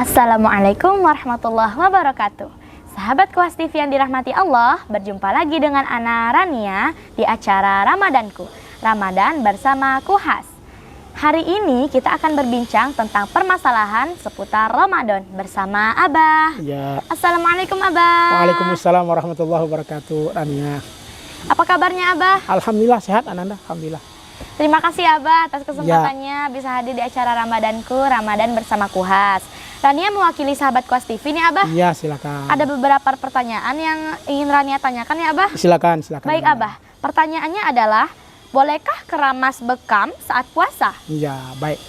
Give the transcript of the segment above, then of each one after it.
Assalamualaikum warahmatullahi wabarakatuh. Sahabat Kuhas TV yang dirahmati Allah, berjumpa lagi dengan Ana Rania di acara Ramadanku, Ramadan bersama Kuhas. Hari ini kita akan berbincang tentang permasalahan seputar Ramadan bersama Abah. Ya. Assalamualaikum Abah. Waalaikumsalam warahmatullahi wabarakatuh, Rania. Apa kabarnya Abah? Alhamdulillah sehat, Ananda. Alhamdulillah. Terima kasih Abah atas kesempatannya bisa hadir di acara Ramadanku, Ramadan bersama Kuhas. Rania mewakili sahabat Kuhas TV nih Abah. Iya, silakan. Ada beberapa pertanyaan yang ingin Rania tanyakan ya Abah. Silakan. Baik Abah, pertanyaannya adalah, bolehkah keramas bekam saat puasa? Iya, baik.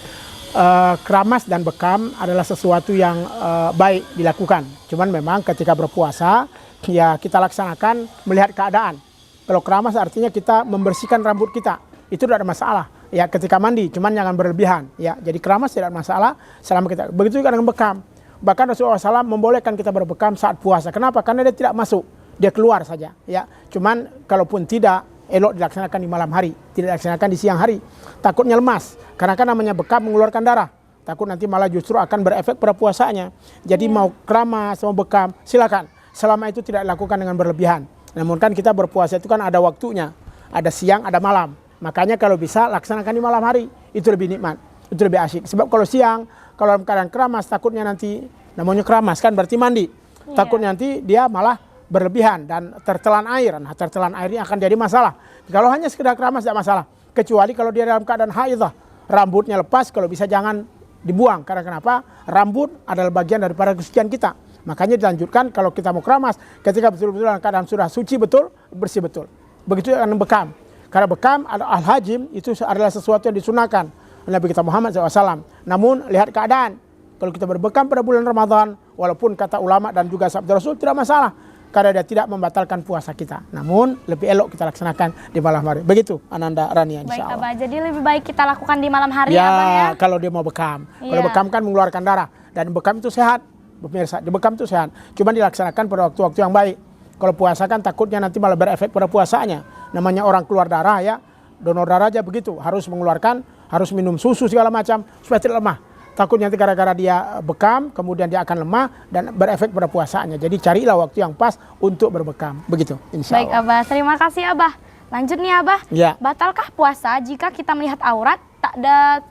Keramas dan bekam adalah sesuatu yang baik dilakukan. Cuman memang ketika berpuasa, ya kita laksanakan melihat keadaan. Kalau keramas artinya kita membersihkan rambut kita. Itu tidak ada masalah. Ya ketika mandi, cuman jangan berlebihan. Ya, jadi keramas tidak ada masalah selama kita. Begitu juga dengan bekam. Bahkan Rasulullah SAW membolehkan kita berbekam saat puasa. Kenapa? Karena dia tidak masuk, dia keluar saja. Ya, cuman kalaupun tidak, elok dilaksanakan di malam hari, tidak dilaksanakan di siang hari. Takutnya lemas, karena kan namanya bekam mengeluarkan darah. Takut nanti malah justru akan berefek pada puasanya. Jadi mau keramas, mau bekam, silakan. Selama itu tidak dilakukan dengan berlebihan. Namun kan kita berpuasa itu kan ada waktunya, ada siang, ada malam. Makanya kalau bisa laksanakan di malam hari, itu lebih nikmat, itu lebih asyik. Sebab kalau siang, kalau dalam keadaan keramas, takutnya nanti, namanya keramas kan berarti mandi. Takutnya nanti dia malah berlebihan dan tertelan air. Nah tertelan air ini akan jadi masalah. Kalau hanya sekedar keramas tidak masalah. Kecuali kalau dia dalam keadaan haidah, rambutnya lepas, kalau bisa jangan dibuang. Karena kenapa? Rambut adalah bagian daripada kesucian kita. Makanya dilanjutkan kalau kita mau keramas, ketika betul-betul dalam keadaan sudah suci betul, bersih betul. Begitu dengan bekam. Karena bekam al-hajim itu adalah sesuatu yang disunahkan oleh Nabi kita Muhammad SAW. Namun lihat keadaan. Kalau kita berbekam pada bulan Ramadan, walaupun kata ulama dan juga sabda Rasul tidak masalah. Karena dia tidak membatalkan puasa kita. Namun lebih elok kita laksanakan di malam hari. Begitu Ananda Rania insya Allah. Baik Abah, jadi lebih baik kita lakukan di malam hari ya, Abah ya? Kalau dia mau bekam. Kalau bekam kan mengeluarkan darah. Dan bekam itu sehat. Pemirsa, di bekam itu sehat. Cuma dilaksanakan pada waktu-waktu yang baik. Kalau puasa kan takutnya nanti malah berefek pada puasanya. Namanya orang keluar darah ya, donor darah aja begitu. Harus mengeluarkan, harus minum susu segala macam supaya tidak lemah. Takutnya nanti gara-gara dia bekam, kemudian dia akan lemah dan berefek pada puasanya. Jadi carilah waktu yang pas untuk berbekam. Begitu, insya Allah. Baik Abah, terima kasih Abah. Lanjut nih Abah, ya. Batalkah puasa jika kita melihat aurat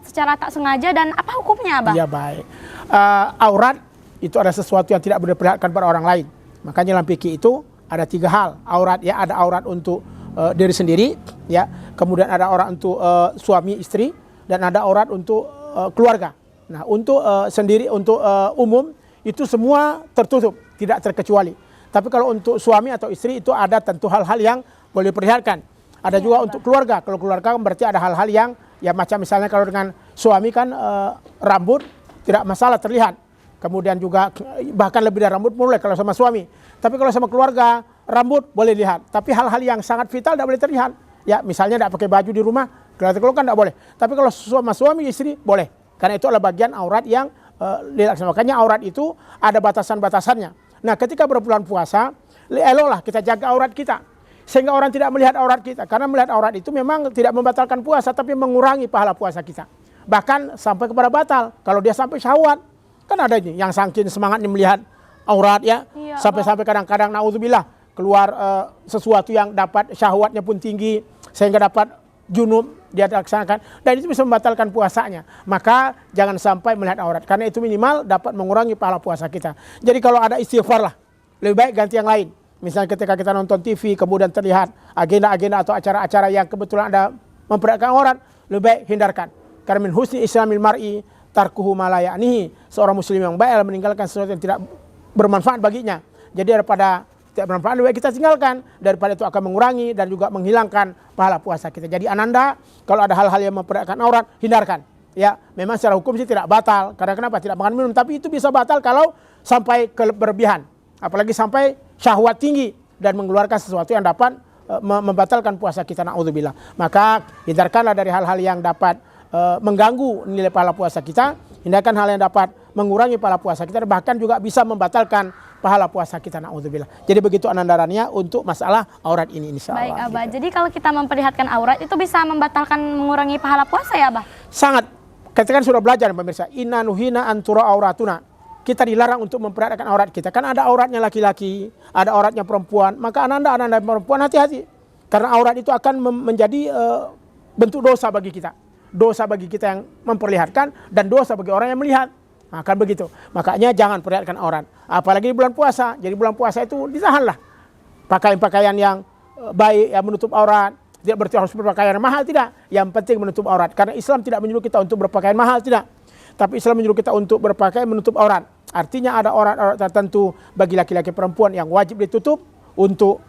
secara tak sengaja dan apa hukumnya Abah? Iya baik. Aurat itu ada sesuatu yang tidak boleh diperlihatkan pada orang lain. Makanya dalam fikih itu ada 3 hal. Aurat ya, ada aurat untuk diri sendiri, ya. Kemudian ada aurat untuk suami istri dan ada aurat untuk keluarga. Nah, untuk sendiri, untuk umum itu semua tertutup, tidak terkecuali. Tapi kalau untuk suami atau istri itu ada tentu hal-hal yang boleh diperlihatkan. Ada juga untuk keluarga. Kalau keluarga berarti ada hal-hal yang ya macam misalnya kalau dengan suami kan rambut tidak masalah terlihat. Kemudian juga bahkan lebih dari rambut boleh kalau sama suami. Tapi kalau sama keluarga rambut boleh lihat. Tapi hal-hal yang sangat vital tidak boleh terlihat. Ya misalnya tidak pakai baju di rumah, kalau kan tidak boleh. Tapi kalau sama suami istri boleh. Karena itu adalah bagian aurat yang dilaksanakan. Makanya aurat itu ada batasan-batasannya. Nah ketika berbulan puasa, eloklah kita jaga aurat kita. Sehingga orang tidak melihat aurat kita. Karena melihat aurat itu memang tidak membatalkan puasa, tapi mengurangi pahala puasa kita. Bahkan sampai kepada batal. Kalau dia sampai syahwat. Kan ada ini yang saking semangatnya melihat aurat ya. Sampai-sampai kadang-kadang naudzubillah keluar sesuatu yang dapat syahwatnya pun tinggi. Sehingga dapat junub dia laksanakan. Dan itu bisa membatalkan puasanya. Maka jangan sampai melihat aurat. Karena itu minimal dapat mengurangi pahala puasa kita. Jadi kalau ada istighfar lah. Lebih baik ganti yang lain. Misalnya ketika kita nonton TV kemudian terlihat agenda-agenda atau acara-acara yang kebetulan ada memperlihatkan aurat. Lebih baik hindarkan. Karena min husni islamil mar'i tarkuhu malayanihi. Seorang muslim yang baik meninggalkan sesuatu yang tidak bermanfaat baginya. Jadi daripada tidak bermanfaat lebih baik kita tinggalkan. Daripada itu akan mengurangi dan juga menghilangkan pahala puasa kita. Jadi Ananda kalau ada hal-hal yang memperlihatkan aurat hindarkan. Ya, memang secara hukum sih tidak batal. Karena kenapa? Tidak makan minum. Tapi itu bisa batal kalau sampai berlebihan. Apalagi sampai syahwat tinggi dan mengeluarkan sesuatu yang dapat membatalkan puasa kita. Na'udzubillah. Maka hindarkanlah dari hal-hal yang dapat mengganggu nilai pahala puasa kita. Hindarkan hal yang dapat mengurangi pahala puasa kita. Bahkan juga bisa membatalkan pahala puasa kita. Na'udzubillah. Jadi begitu Ananda Rania untuk masalah aurat ini insya Allah. Baik Abah, gitu. jadi kalau kita memperlihatkan aurat itu bisa membatalkan mengurangi pahala puasa ya Abah? Sangat. Kita kan sudah belajar pemirsa. Inna nuhina antura auratuna. kita dilarang untuk memperlihatkan aurat kita. Kan ada auratnya laki-laki, ada auratnya perempuan. Maka ananda perempuan hati-hati. Karena aurat itu akan menjadi bentuk dosa bagi kita. Dosa bagi kita yang memperlihatkan dan dosa bagi orang yang melihat. Nah, kan begitu. Makanya jangan perlihatkan aurat. Apalagi di bulan puasa. Jadi bulan puasa itu ditahanlah. Pakaian-pakaian yang baik, yang menutup aurat. Tidak berarti harus berpakaian mahal, tidak. Yang penting menutup aurat. Karena Islam tidak menyuruh kita untuk berpakaian mahal, tidak. Tapi Islam menyuruh kita untuk berpakaian menutup aurat. Artinya ada aurat-aurat tertentu bagi laki-laki perempuan yang wajib ditutup untuk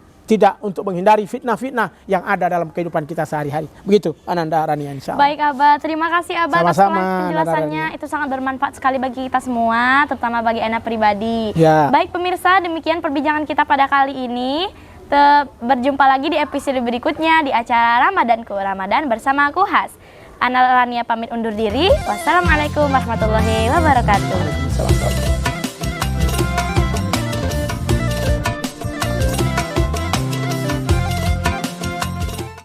menghindari fitnah-fitnah yang ada dalam kehidupan kita sehari-hari. Begitu, Ananda Rania, insya Allah. Baik Abah, terima kasih Abah atas Sama-sama, penjelasannya. Itu sangat bermanfaat sekali bagi kita semua, terutama bagi Ana pribadi. Ya. Baik pemirsa, demikian perbincangan kita pada kali ini. Berjumpa lagi di episode berikutnya di acara Ramadanku, Ramadan bersama Kuhas. Ana Rania pamit undur diri. Wassalamualaikum warahmatullahi wabarakatuh. Waalaikumsalam.